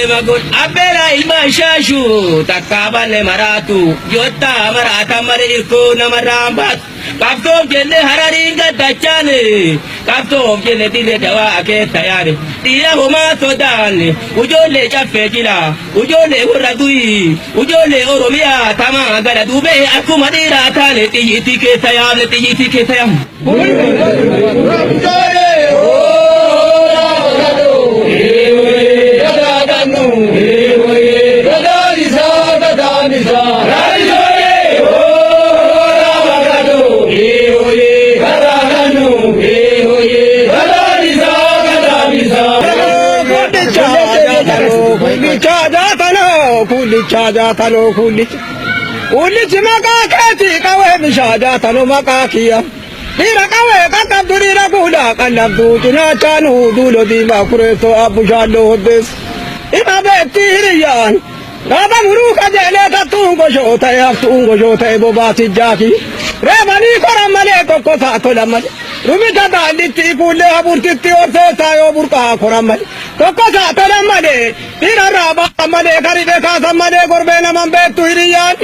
magul abela ilmashashu takabale maratu yotta marata mare ko namarambat kaptom jelle hararinga dachane kaptom jelle dile dawa ke tayari dia homa sodane ujole chafejila ujole uradui ujole oromia tama gala dube akumadira tale tiyiti ke tayam Kulit makakati kawe misada talo makakia Dira kawe kakabdurira kuda kanabdu Tinachanu dulo di makureto abushalo des Ima betiriyan Naba muruka jele tatungo shota ya tungo shota ebo basi jaki Remani koramale koko sato lamale Rumita daliti kule aburtiti orse sayo burka koramale Koko sato lamale Dira raba amale karide kasa amale gorbena mambe tuhiriyan